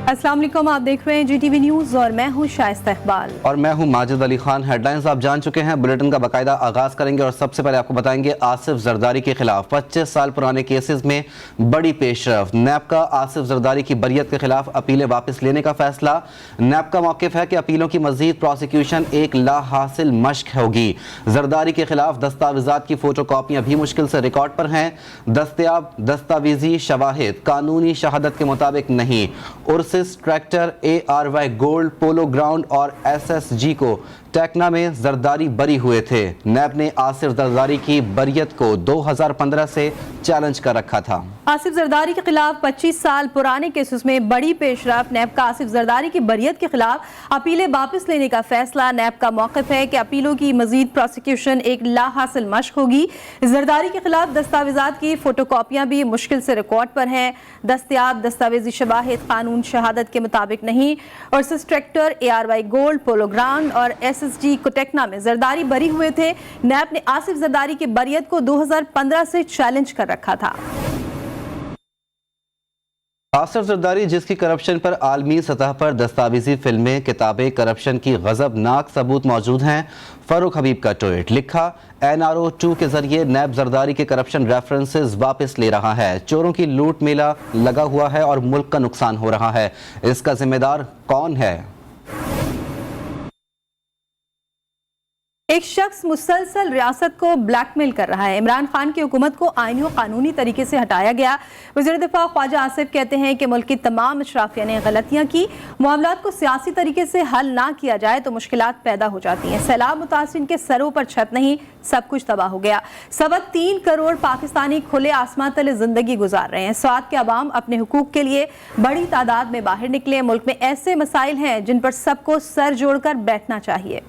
अस्सलाम वालेकुम, आप देख रहे हैं GTV न्यूज़ और मैं हूं शाइस्ता इकबाल और मैं हूं माजिद अली खान। हेडलाइंस आप जान चुके हैं, बुलेटिन का बाकायदा आगाज करेंगे और सबसे पहले आपको बताएंगे आसिफ जरदारी के खिलाफ 25 साल पुराने केसेस में बड़ी पेशरफ। नैब का आसिफ जरदारी की बरियत के खिलाफ अपीलें वापस लेने का फैसला। नैब का मौक़िफ़ है कि अपीलों की मजीद प्रोसिक्यूशन एक लाहासिल मश्क होगी। जरदारी के खिलाफ दस्तावेजात की फोटो कॉपियाँ भी मुश्किल से रिकॉर्ड पर हैं। दस्तयाब दस्तावेजी शवाहिद कानूनी शहादत के मुताबिक नहीं। Tractor ARY gold polo ground और SSG को टेक्ना में जरदारी बरी हुए थे। नैब ने आसिफ जरदारी की बरियत को 2015 से चैलेंज कर रखा था। आसिफ जरदारी के खिलाफ 25 साल पुराने केसेस में बड़ी पेशरफ। नैब का आसिफ जरदारी की बरियत के खिलाफ अपीलें वापस लेने का फैसला। नैब का मौक़िफ़ है कि अपीलों की मजीद प्रोसिक्यूशन एक लाहासिल मश्क होगी। जरदारी के खिलाफ दस्तावेजात की फोटोकॉपियाँ भी मुश्किल से रिकॉर्ड पर हैं। दस्तयाब दस्तावेजी शवाहिद कानून शहादत के मुताबिक नहीं। और tractor ARY gold polo ground और SSG कोटेक्ना में जरदारी बरी हुए थे। नैब ने आसिफ जरदारी की बरियत को 2015 से चैलेंज कर रखा था। आसिफ जरदारी, जिसकी करप्शन पर आलमी सतह पर दस्तावेजी फिल्में किताबें करप्शन की गजबनाक सबूत मौजूद हैं। फरूक हबीब का ट्वीट लिखा, NRO 2 के जरिए नैब जरदारी के करप्शन रेफरेंसेस वापस ले रहा है। चोरों की लूट मेला लगा हुआ है और मुल्क का नुकसान हो रहा है। इसका जिम्मेदार कौन है? एक शख्स मुसलसल रियासत को ब्लैकमेल कर रहा है। इमरान खान की हुकूमत को आईनी और कानूनी तरीके से हटाया गया। वज़ीर दिफा ख्वाजा आसिफ कहते हैं कि मुल्क की तमाम अशराफिया ने गलतियां की। मामलात को सियासी तरीके से हल ना किया जाए तो मुश्किलात पैदा हो जाती हैं। सैलाब मुतासिरीन के सरों पर छत नहीं, सब कुछ तबाह हो गया। 3.25 करोड़ पाकिस्तानी खुले आसमान तले जिंदगी गुजार रहे हैं। स्वात के अवाम अपने हुकूक के लिए बड़ी तादाद में बाहर निकले। मुल्क में ऐसे मसाइल हैं जिन पर सबको सर जोड़कर बैठना चाहिए।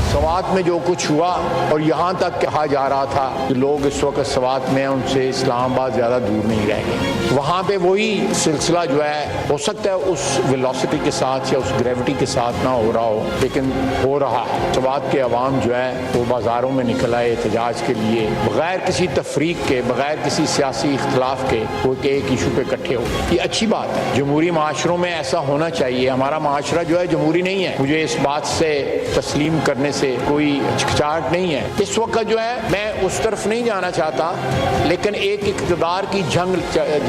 सवात में जो कुछ हुआ और यहाँ तक कहा जा रहा था कि लोग इस वक्त सवात में उनसे इस्लामाबाद ज़्यादा दूर नहीं रहेंगे। वहाँ पे वही सिलसिला जो है हो सकता है उस वेलोसिटी के साथ या उस ग्रेविटी के साथ ना हो रहा हो, लेकिन हो रहा है। सवात के अवाम जो है वो बाज़ारों में निकल आए एहतजाज के लिए, बग़ैर किसी तफरीक के, बग़ैर किसी सियासी इख्तलाफ के वो एक इशू पे इकट्ठे हो। ये अच्छी बात है। जमहूरी माशरों में ऐसा होना चाहिए। हमारा माशरा जो है जमहूरी नहीं है। मुझे इस बात से तस्लीम करने से कोई हिचकिचाहट नहीं है। इस वक्त जो है मैं उस तरफ नहीं जाना चाहता, लेकिन एक इक़्तिदार की जंग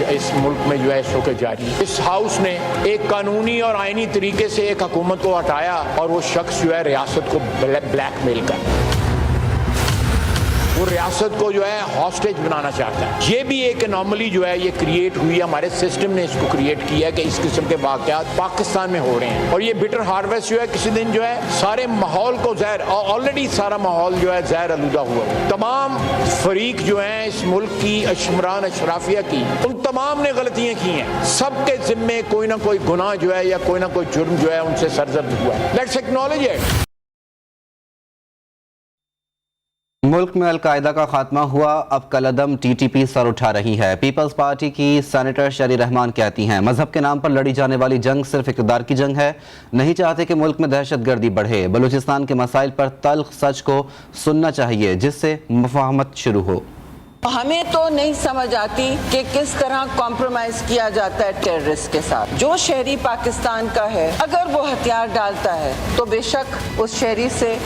इस मुल्क में जो है इस वक्त जारी है। इस हाउस ने एक कानूनी और आईनी तरीके से एक हुकूमत को हटाया और वो शख्स जो है रियासत को ब्लैकमेल कर वो रियासत को जो है हॉस्टेज बनाना चाहता है। ये भी एक एनॉमली जो है ये क्रिएट हुई है। हमारे सिस्टम ने इसको क्रिएट किया है कि इस किस्म के वाक़यात पाकिस्तान में हो रहे हैं। और ये बिटर हार्वेस्ट जो है किसी दिन जो है सारे माहौल को जहर, ऑलरेडी सारा माहौल जो है जहर आलूदा हुआ है। तमाम फरीक जो है इस मुल्क की अशमरान अशराफिया की, उन तमाम ने गलतियां की हैं। सबके जिम्मे कोई ना कोई गुनाह जो है या कोई ना कोई जुर्म जो है उनसे सरजद हुआ है। Let's acknowledge it. मुल्क में अलकायदा का खात्मा हुआ, अब कलअदम TTP सर उठा रही है। पीपल्स पार्टी की सेनेटर शेरी रहमान कहती हैं, मजहब के नाम पर लड़ी जाने वाली जंग सिर्फ इक़्तिदार की जंग है। नहीं चाहते कि मुल्क में दहशतगर्दी बढ़े। बलूचिस्तान के मसाइल पर तल्ख सच को सुनना चाहिए जिससे मुफाहमत शुरू हो। हमें तो नहीं समझ आती कि किस तरह कॉम्प्रोमाइज किया जाता है टेररिस्ट के साथ। जो शहरी पाकिस्तान का है, अगर वो हथियार डालता है तो बेशक उस शहरी से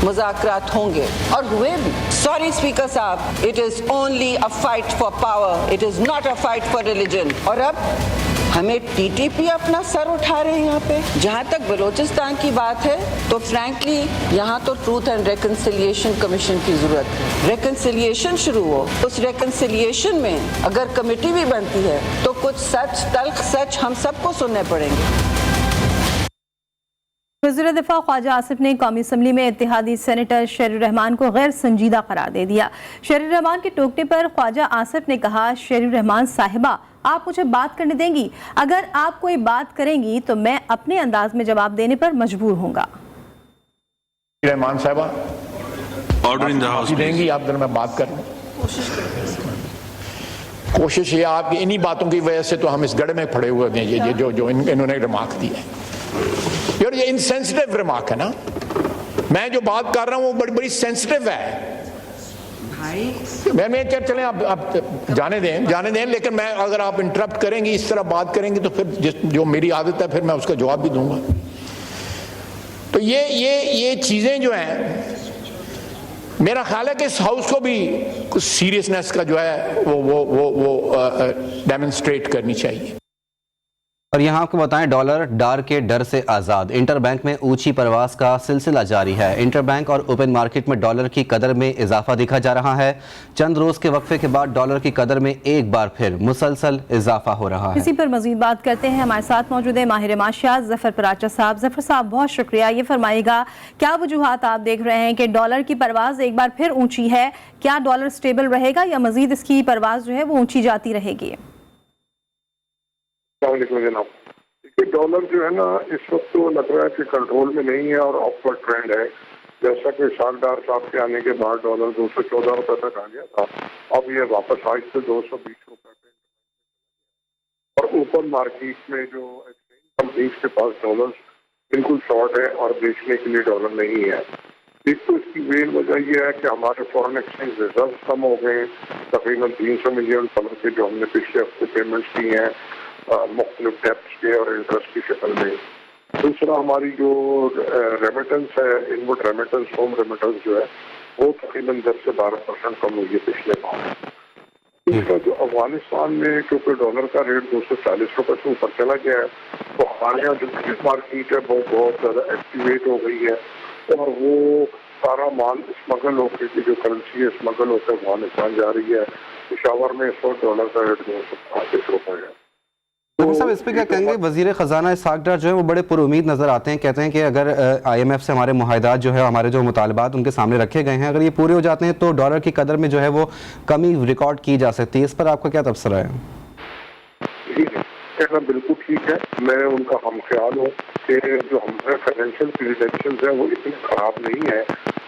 मुज़ाकरात होंगे और हुए भी। सॉरी स्पीकर साहब, it is only a fight for power, it is not a fight for religion. और अब हमें TTP अपना सर उठा रहे हैं यहाँ पे। जहाँ तक बलूचिस्तान की बात है तो फ्रैंकली यहाँ तो ट्रूथ एंड रिकन्सिलिएशन कमीशन की जरूरत है। रिकन्सिलिएशन शुरू हो, उस रिकन्सिलिएशन में अगर कमेटी भी बनती है तो कुछ सच, तल्ख सच हम सबको सुनने पड़ेंगे। वज़ीर दिफा ख्वाजा आसिफ ने कौमी असम्बली में इत्तेहादी सेनेटर शेरी रहमान को गैर संजीदा करार दे दिया। शेरी रहमान के टोकने पर ख्वाजा आसिफ ने कहा, शेरी रहमान साहिबा, आप मुझे बात करने देंगी? अगर आप कोई बात करेंगी तो मैं अपने अंदाज में जवाब देने पर मजबूर होऊंगा। रहमान साहिबा ऑर्डर इन द हाउस देंगी, आप मैं बात कर लूँ। कोशिश ये आपकी इन्हीं बातों की वजह से तो हम इस गढ़ में पड़े हुए हैं। ये जो इन्होंने रिमार्क दिया है यार, ये इनसेंसिटिव रिमार्क है ना। मैं जो बात कर रहा हूं वो बड़ी बड़ी सेंसिटिव है। मैं चलें आप जाने दें, लेकिन मैं अगर आप इंटरप्ट करेंगी, इस तरह बात करेंगी, तो फिर जो मेरी आदत है फिर मैं उसका जवाब भी दूंगा। तो ये चीजें जो हैं, मेरा ख्याल है कि इस हाउस को भी कुछ सीरियसनेस का जो है वो डेमोन्स्ट्रेट करनी चाहिए। और यहाँ आपको बताएं, डॉलर डार के डर से आज़ाद, इंटरबैंक में ऊंची परवास का सिलसिला जारी है। इंटरबैंक और ओपन मार्केट में डॉलर की कदर में इजाफा दिखा जा रहा है। चंद रोज के वक्फे के बाद डॉलर की कदर में एक बार फिर मुसलसल इजाफा हो रहा है। इसी पर मजीद बात करते हैं। हमारे साथ मौजूद है माहिर माशियात जफर पराचा साहब। जफर साहब, बहुत शुक्रिया। ये फरमाइएगा, क्या वजूहात आप देख रहे हैं कि डॉलर की परवाज एक बार फिर ऊँची है? क्या डॉलर स्टेबल रहेगा या मजीद इसकी परवाज जो है वो ऊँची जाती रहेगी? जनाब, देखिए डॉलर जो है ना, इस वक्त तो लग रहा है कि कंट्रोल में नहीं है और अपवर्ड ट्रेंड है। जैसा कि शारदार साहब के आने के बाद डॉलर 214 रुपए तक आ गया था, अब ये वापस आज से 220 रुपए पे। और ओपन मार्केट में जो कंपनीज के पास डॉलर बिल्कुल शॉर्ट है और बेचने के लिए डॉलर नहीं है। एक तो इसकी मेन वजह यह है कि हमारे फॉरेन एक्सचेंज रिजर्व कम हो गए, तकरीबन 300 मिलियन डॉलर के जो हमने पिछले हफ्ते पेमेंट्स की हैं मुख्तलिफ डेप्स के और इंटरेस्ट की शक्ल में। दूसरा, हमारी जो रेमिटेंस है, इनवर्ड रेमिटेंस, होम रेमिटेंस जो है, वो तकरीबन 10 से 12% कम हुई है पिछले माह। तीसरा, जो अफगानिस्तान में क्योंकि डॉलर का रेट 240 रुपए से ऊपर चला गया है, तो हमारे यहाँ जो मार्केट है वो बहुत ज़्यादा एक्टिवेट हो गई है और वो सारा माल स्मगल होकर की जो करेंसी है स्मगल होकर अफगानिस्तान जा रही है। पेशावर में इस वक्त डॉलर का रेट 235 रुपए है। तो साहब, इस पे क्या कहेंगे? वजीर खजाना इसहाक डार जो है वो बड़े पुरुमीद नजर आते हैं। कहते हैं कि अगर IMF से हमारे मुआहदात जो है, हमारे जो मुतालबात उनके सामने रखे गए हैं, अगर ये पूरे हो जाते हैं तो डॉलर की कदर में जो है वो कमी रिकॉर्ड की जा सकती है। इस पर आपका क्या तबसरा है? कहना बिल्कुल ठीक है, मैं उनका हम ख्याल हूँ कि जो हमारे फाइनेंशियल क्रेडेंशियल्स है वो इतनी खराब नहीं है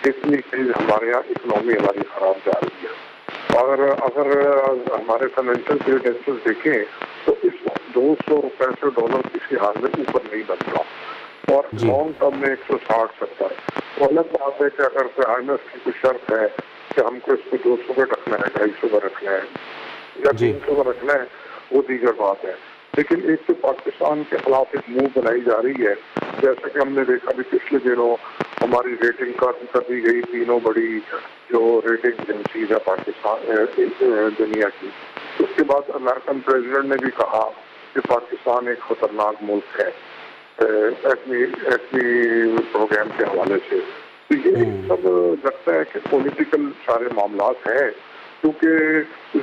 जितनी कि हमारे यहाँ इकनॉमी हमारी खराब जा रही है। और अगर हमारे फाइनेंशियल क्रेडेंशियल्स देखें तो इस वक्त 200 रुपए से डॉलर किसी हाल में ऊपर नहीं बनता और लॉन्ग टर्म में 160-170। तो अलग बात है कि अगर IMF की कोई शर्त है कि हमको इसको 200 पे रखना है, 250 पे रखना है या 300 पे रखना है, वो दीगर बात है। लेकिन एक तो पाकिस्तान के खिलाफ एक मूव बनाई जा रही है, जैसा कि हमने देखा भी पिछले दिनों हमारी रेटिंग कर दी गई तीनों बड़ी जो रेटिंग एजेंसीज है पाकिस्तान दुनिया की। उसके बाद अमेरिकन प्रेसिडेंट ने भी कहा कि पाकिस्तान एक खतरनाक मुल्क है एटमी प्रोग्राम के हवाले से। तो ये सब लगता है कि पॉलिटिकल सारे मामला हैं, क्योंकि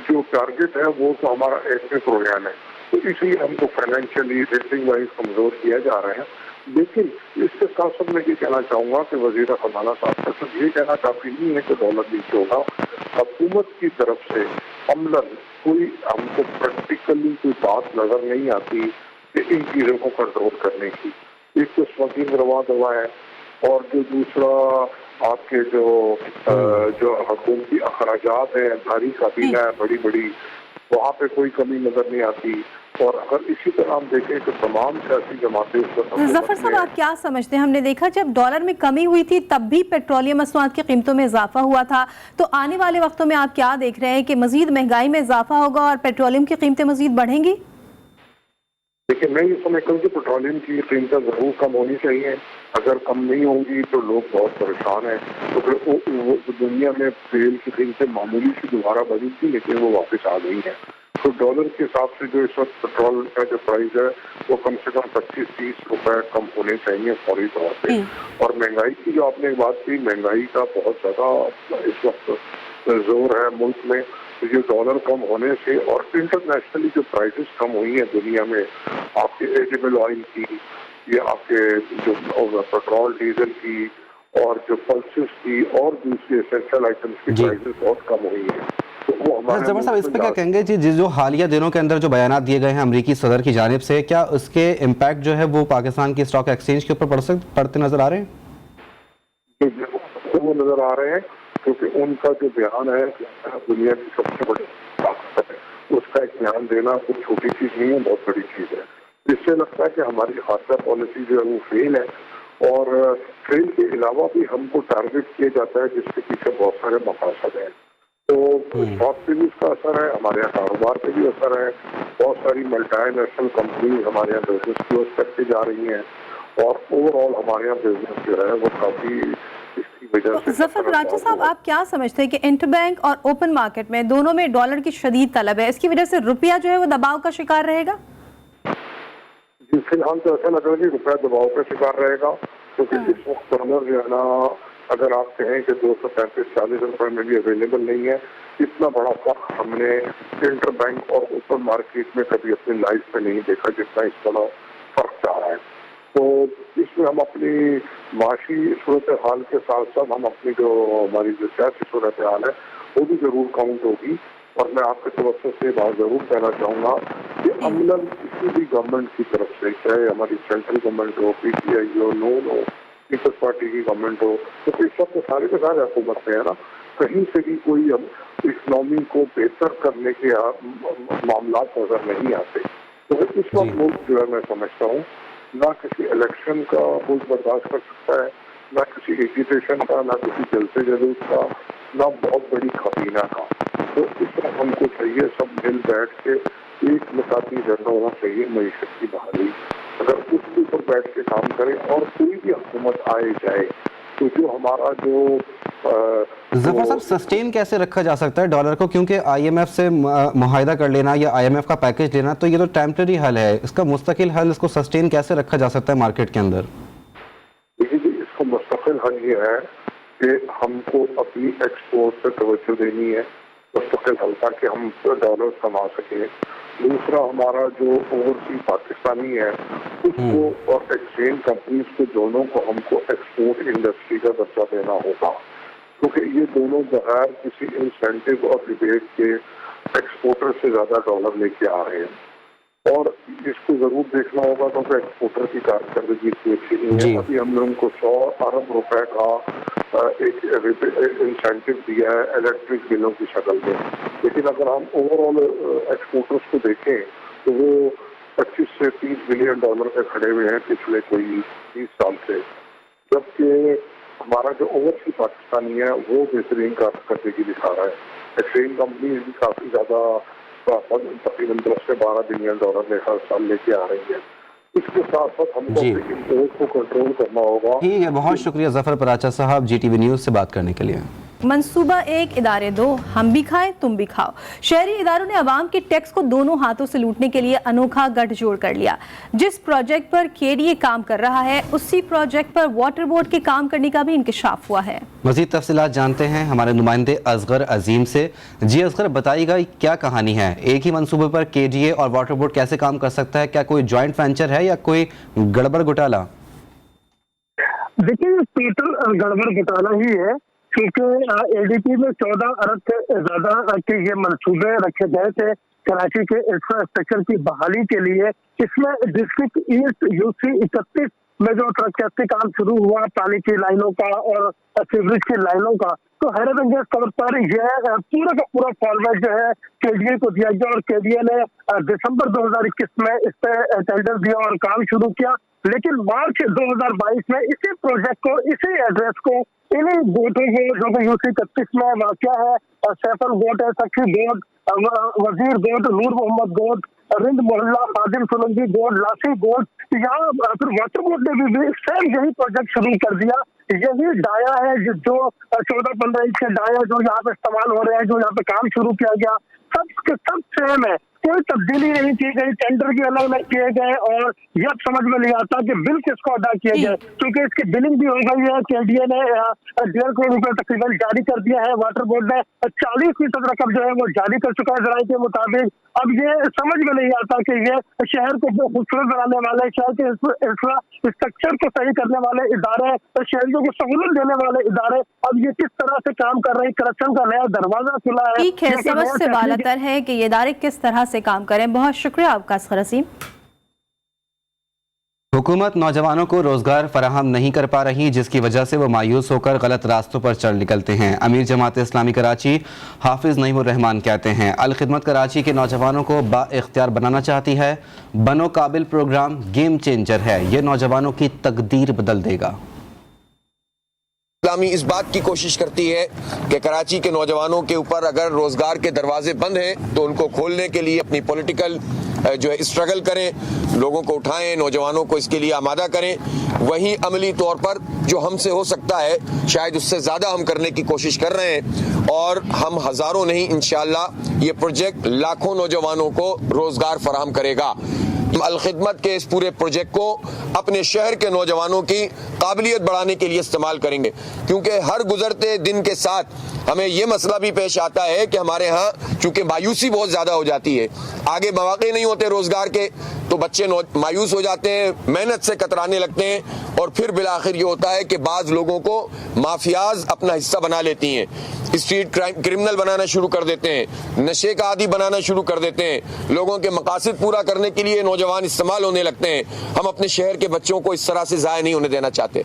जो टारगेट है वो तो हमारा एटमी प्रोग्राम है, तो इसलिए हमको फाइनेंशियली रेटिंग वाइज कमजोर किया जा रहा है। लेकिन इसके साथ साथ मैं ये कहना चाहूँगा कि वजीर खजाना साहब का सिर्फ ये कहना काफी नहीं है कि डॉलर नीचे होगा। हुकूमत की तरफ से अमलन कोई हमको प्रैक्टिकली कोई बात नजर नहीं आती कि इन चीज़ों को कंट्रोल करने की। एक तो स्मगलिंग रवा दवा है और जो दूसरा आपके जो हुकूमती अखराजात है, भारी काबीना है बड़ी बड़ी, वहाँ पे कोई कमी नजर नहीं आती। और अगर इसी तरह हम देखें तो तमाम सियासी जमातें जफर साहब, आप क्या समझते हैं? हमने देखा जब डॉलर में कमी हुई थी तब भी पेट्रोलियम मसनूआत की कीमतों में इजाफा हुआ था, तो आने वाले वक्तों में आप क्या देख रहे हैं कि मजीद महंगाई में इजाफा होगा और पेट्रोलियम की कीमतें मजीद बढ़ेंगी? देखिए, मैं ये समझता हूँ कि पेट्रोलियम की कीमतें जरूर कम होनी चाहिए। अगर कम नहीं होंगी तो लोग बहुत परेशान हैं। तो फिर दुनिया में तेल की कीमतें मामूली से दोबारा बढ़ी थी, लेकिन वो वापस आ गई हैं। तो डॉलर के हिसाब से जो इस वक्त पेट्रोल का जो प्राइस है वो कम से कम 25-30 रुपए कम होने चाहिए फौरी तौर पे। और महंगाई की जो आपने बात की, महंगाई का बहुत ज्यादा इस वक्त जोर है मुल्क में। तो ये डॉलर कम होने से और इंटरनेशनली जो प्राइसेस कम हुई हैं दुनिया में, आपके एडिबल ऑयल की, ये आपके जो पेट्रोल डीजल की और जो पल्सेस की और दूसरी एसेंशियल आइटम्स की प्राइसेस बहुत कम हुई है। तो वो हमारे जबर साहब, इस पे क्या कहेंगे जी? जो हालिया दिनों के अंदर जो बयान दिए गए हैं अमरीकी सदर की जानिब से, क्या उसके इम्पैक्ट जो है वो पाकिस्तान की स्टॉक एक्सचेंज के ऊपर पड़ते नजर आ रहे हैं? वो नजर आ रहे हैं क्योंकि उनका जो बयान है दुनिया की सबसे बड़ी ताकत है, उसका एक बयान देना कोई छोटी चीज नहीं है, बहुत बड़ी चीज है। इससे लगता है कि हमारी खासा पॉलिसी जो है वो फेल है और फेल के अलावा भी हमको टारगेट किया जाता है जिसके पीछे बहुत सारे मकासद हैं। तो स्टॉक पे भी उसका असर है, हमारे यहाँ कारोबार पे भी असर है। बहुत सारी मल्टीनेशनल कंपनी हमारे यहाँ बिजनेस क्लोज करती जा रही हैं और ओवरऑल हमारे यहाँ बिजनेस जो है वो काफी इसकी वजह से। जफर पराचा साहब, आप क्या समझते हैं कि इंटरबैंक और ओपन मार्केट में दोनों में डॉलर की शदीद तलब है, इसकी वजह से रुपया जो है वो दबाव का शिकार रहेगा? जी, फिलहाल तो ऐसा लग रहा है कि रुपया दबाव का शिकार रहेगा, क्योंकि इस वक्त डॉलर जो है ना, अगर आप कहें कि 235-40 रुपए में भी अवेलेबल नहीं है। इतना बड़ा फर्क हमने इंटरबैंक और ओपन मार्केट में कभी अपनी लाइफ में नहीं देखा जितना इस बड़ा फर्क जा रहा है। तो इसमें हम अपनी माशी सूरत हाल के साथ साथ हम अपनी जो हमारी जो सियासी सूरत हाल है वो भी जरूर काउंट होगी। और मैं आपके तवज्जो से बात जरूर कहना चाहूँगा कि अमलन किसी भी गवर्नमेंट की तरफ से, चाहे हमारी सेंट्रल गवर्नमेंट हो, PTI हो, नून हो, पीपल्स पार्टी की गवर्नमेंट हो, तो इस वक्त सारे के सारे हुकूमत में है ना, कहीं से भी कोई हम इकोनॉमी को बेहतर करने के मामला नजर नहीं आते। तो इस वक्त मुल्क जो है मैं समझता हूँ ना किसी इलेक्शन का मुल्क बर्दाश्त कर सकता है, ना किसी एजुकेशन का, ना किसी जलसे जलूस का, ना बहुत बड़ी खबीना का। तो इस वक्त हमको चाहिए सब मिल बैठ के एक मुताबिक एजेंडा होना चाहिए मईशत की बहाली। अगर उसके ऊपर बैठ के काम करें और कोई भी हुकूमत आए जाए तो जो हमारा जो जफर साहब, सस्टेन कैसे रखा जा सकता है डॉलर को? क्योंकि IMF से मुआहिदा कर लेना या IMF का पैकेज लेना तो ये तो टेम्परेरी हल है, इसका मुस्तकिल हल, इसको सस्टेन कैसे रखा जा सकता है मार्केट के अंदर? देखिए, इसका मुस्तकिल हल ये है कि हमको अपनी एक्सपोर्ट पर तवज्जो देनी है, मुस्तकिल हल, ताकि हम डॉलर कमा सकें। दूसरा, हमारा जो ओवरसीज पाकिस्तानी है उसको और एक्सचेंज कंपनीज को दोनों को हमको एक्सपोर्ट इंडस्ट्री का दर्जा देना होगा, क्योंकि ये दोनों बगैर किसी इंसेंटिव और रिबेट के एक्सपोर्टर से ज्यादा डॉलर लेके आ रहे हैं। और इसको जरूर देखना होगा क्योंकि एक्सपोर्टर की कारकर्दगी इतनी अच्छी नहीं है। अभी हमने उनको 100 अरब रुपए का एक इंसेंटिव दिया है इलेक्ट्रिक बिलों की शक्ल में, लेकिन अगर हम ओवरऑल एक्सपोर्टर्स को देखें तो वो 25 से 30 बिलियन डॉलर पे खड़े हुए हैं पिछले कोई 30 साल से, जबकि हमारा जो ओवरसीज पाकिस्तानी है वो बेहतरीन कारकर्दगी दिखा रहा है। एक्सचेंज कंपनी भी काफी ज्यादा तकरीबन 10 से 12 बिलियन डॉलर हर साल लेके आ रही है। इसके साथ साथ हमको इम्पोर्ट को कंट्रोल करना होगा। ठीक है, बहुत शुक्रिया जफर पराचा साहब GTV न्यूज़ से बात करने के लिए। मंसूबा एक, इदारे दो, हम भी खाएं तुम भी खाओ। शहरी इदारों ने आवाम के टैक्स को दोनों हाथों से लूटने के लिए अनोखा गठजोड़ कर लिया। जिस प्रोजेक्ट पर KDA काम कर रहा है उसी प्रोजेक्ट पर वाटर बोर्ड के काम करने का भी इंकशाफ हुआ है। मज़ीद तफसीलात जानते हैं हमारे नुमाइंदे असगर अजीम से। जी असगर, बताइएगा क्या कहानी है? एक ही मंसूबे पर KDA और वाटर बोर्ड कैसे काम कर सकता है? क्या कोई जॉइंट वेंचर है या कोई गड़बड़ घोटाला? देखिए, टोटल गड़बड़ घोटाला ही है, क्योंकि ADP में 14 अरब से ज्यादा के ये मंसूबे रखे गए थे कराची के इंफ्रास्ट्रक्चर की बहाली के लिए। इसमें डिस्ट्रिक्ट ईस्ट UC 31 में जो तरक्याती काम शुरू हुआ पानी की लाइनों का और सीवरेज की लाइनों का, तो हैरत अंगेज तौर पर यह पूरा का पूरा फॉर्मेट जो है KDA को दिया गया और KDA ने दिसंबर 2021 में इस पे टेंडर दिया और काम शुरू किया। लेकिन मार्च 2022 में इसी प्रोजेक्ट को, इसी एड्रेस को, इन्हीं गोटों को जो कि UC 31 में वाक़या है, सैफल गोट है, सखी गोट, वजीर गोट, नूर मोहम्मद गोट, रिंद मोहल्ला, फाजिल सोलंकी गोट, लासी गोट, यहाँ फिर वाटर बोर्ड ने भी सेम यही प्रोजेक्ट शुरू कर दिया। यही डाया है जो 14-15 इंच के डाया जो यहाँ पे इस्तेमाल हो रहे हैं, जो यहाँ पे काम शुरू किया गया, सब सेम है, कोई तब्दीली नहीं की गई, टेंडर भी अलग अलग किए गए और यह समझ में नहीं आता कि बिल किसको अदा किए गए, क्योंकि इसकी बिलिंग भी हो गई है। KDA ने 1.5 करोड़ रुपए तकरीबन जारी कर दिया है, वाटर बोर्ड ने 40% रकम जो है वो जारी कर चुका है जराये के मुताबिक। अब ये समझ में नहीं आता कि ये शहर को खूबसूरत बनाने वाले, शहर के इंफ्रास्ट्रक्चर को सही करने वाले इदारे, शहरियों को सहूलत देने वाले इदारे अब ये किस तरह से काम कर रहे हैं। करप्शन का नया दरवाजा खुला है। ठीक है, समझ से बालातर है कि ये इदारे किस तरह से काम करें। बहुत शुक्रिया आपका असगर अजीम। हुकूमत नौजवानों को रोजगार फराहम नहीं कर पा रही, जिसकी वजह से वो मायूस होकर गलत रास्तों पर चल निकलते हैं। अमीर जमात इस्लामी कराची हाफिज नईमुर रहमान कहते हैं, अल खिदमत कराची के नौजवानों को बाइख्तियार बनाना चाहती है। बनो काबिल प्रोग्राम गेम चेंजर है, ये नौजवानों की तकदीर बदल देगा। इस्लामी इस बात की कोशिश करती है कि कराची के नौजवानों के ऊपर अगर रोजगार के दरवाजे बंद हैं तो उनको खोलने के लिए अपनी पॉलिटिकल जो है स्ट्रगल करें, लोगों को उठाएं, नौजवानों को इसके लिए आमादा करें। वहीं अमली तौर पर जो हमसे हो सकता है शायद उससे ज़्यादा हम करने की कोशिश कर रहे हैं और हम हज़ारों नहीं इंशाअल्लाह ये प्रोजेक्ट लाखों नौजवानों को रोज़गार फराहम करेगा। अल-खिदमत के इस पूरे प्रोजेक्ट को अपने शहर के नौजवानों की काबिलियत बढ़ाने के लिए इस्तेमाल करेंगे, क्योंकि हर गुजरते दिन के साथ हमें ये मसला भी पेश आता है कि हमारे यहाँ चूंकि मायूसी बहुत ज़्यादा हो जाती है, आगे मौके नहीं होते रोज़गार के, तो बच्चे मायूस हो जाते हैं, मेहनत से कतराने लगते हैं और फिर बिलाखिर ये होता है कि बाज़ लोगों को माफियाज अपना हिस्सा बना लेती हैं, स्ट्रीट क्रिमिनल बनाना शुरू कर देते हैं, नशे का आदी बनाना शुरू कर देते हैं, लोगों के मकासद पूरा करने के लिए नौजवान इस्तेमाल होने लगते हैं। हम अपने शहर के बच्चों को इस तरह से ज़ाया नहीं होने देना चाहते।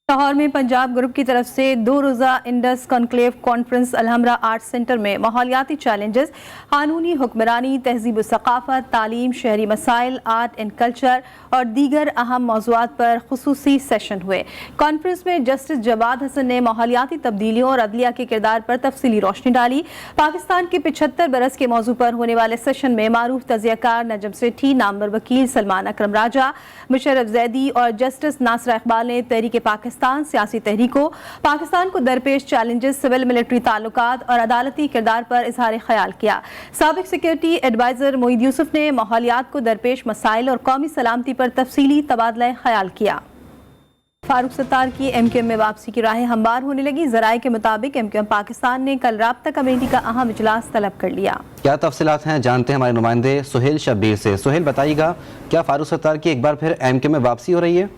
लाहौर में पंजाब ग्रुप की तरफ से 2 रोज़ा Indus conclave conference Alhamra art centre में माहौलियाती चैलेंजेस, कानूनी हुक्मरानी, तहजीब व सकाफत, तालीम, शहरी मसाइल, आर्ट एंड कल्चर और दीगर अहम मौज़ूआत पर खुसूसी सेशन हुए। कॉन्फ्रेंस में जस्टिस जवाद हसन ने माहौलियाती तब्दीलियों और अदलिया के किरदार पर तफसीली रोशनी डाली। पाकिस्तान के 75 बरस के मौजू पर होने वाले सेशन में मारूफ तजियाकार नजम सेठी, नामवर वकील सलमान अकरम राजा, मुशर्रफ जैदी और जस्टिस नासरा इकबाल ने तहरीक पाकिस्तान सियासी तहरीकों, पाकिस्तान को दरपेश चैलेंजेस, सिविल मिलिट्री ताल्लुकात और अदालती किरदार पर इजहार ख्याल किया। साबिक सिक्योरिटी एडवाइजर मोईद यूसुफ ने माहौलियात को दरपेश मसाइल और कौमी सलामती पर तफसीली तबादला ख्याल किया। फारूक सत्तार की एमक्यूएम में वापसी की राहें हमवार होने लगी। जराए के मुताबिक एमक्यूएम पाकिस्तान ने कल राब्ता कमेटी का अहम इजलास तलब कर लिया। क्या तफसीलात हैं जानते हैं हमारे नुमाइंदे सुहेल शब्बीर से। सुहेल बताइएगा, क्या फारूक सत्तार की एक बार फिर एमक्यूएम में वापसी हो रही है?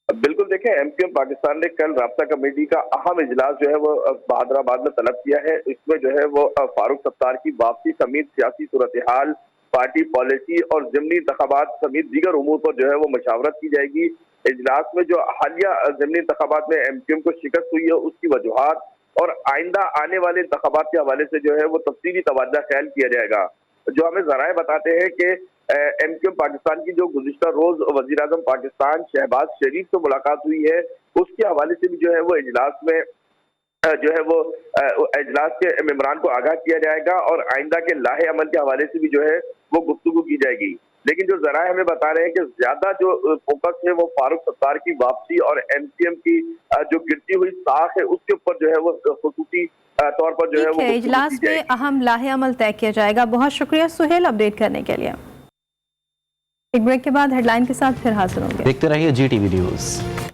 बिल्कुल, देखें, एमक्यूएम पाकिस्तान ने कल राब्ता कमेटी का अहम इजलास जो है वो बहादुराबाद में तलब किया है। इसमें जो है वो फारूक सत्तार की वापसी समेत सियासी सूरत हाल, पार्टी पॉलिसी और ज़िमनी इंतखाबात समेत दीगर उमूर पर जो है वो मशावरत की जाएगी। इजलास में जो हालिया ज़िमनी इंतखाबात में एमक्यूएम को शिकस्त हुई है उसकी वजूहात और आइंदा आने वाले इंतखाबात के हवाले से जो है वो तफसीली तबादला ख्याल किया जाएगा। जो हमें जराए बताते हैं कि एमक्यूएम पाकिस्तान की जो गुज़िश्ता रोज वज़ीर आज़म पाकिस्तान शहबाज शरीफ से मुलाकात हुई है उसके हवाले से भी जो है वो इजलास में जो है वो इजलास के मेंबरान को आगाह किया जाएगा और आइंदा के लाहे अमल के हवाले से भी जो है वो गुफ्तगू की जाएगी। लेकिन जो जराए हमें बता रहे हैं कि ज्यादा जो फोकस है वो फारूक सत्तार की वापसी और एमक्यूएम की जो गिरती हुई साख है उसके ऊपर जो है वो खुसूसी तौर पर जो है वो इजलास में अहम लाहे अमल तय किया जाएगा। बहुत शुक्रिया सुहेल अपडेट करने के लिए। एक ब्रेक के बाद हेडलाइन के साथ फिर हाजिर होंगे। देखते रहिए GTV न्यूज़।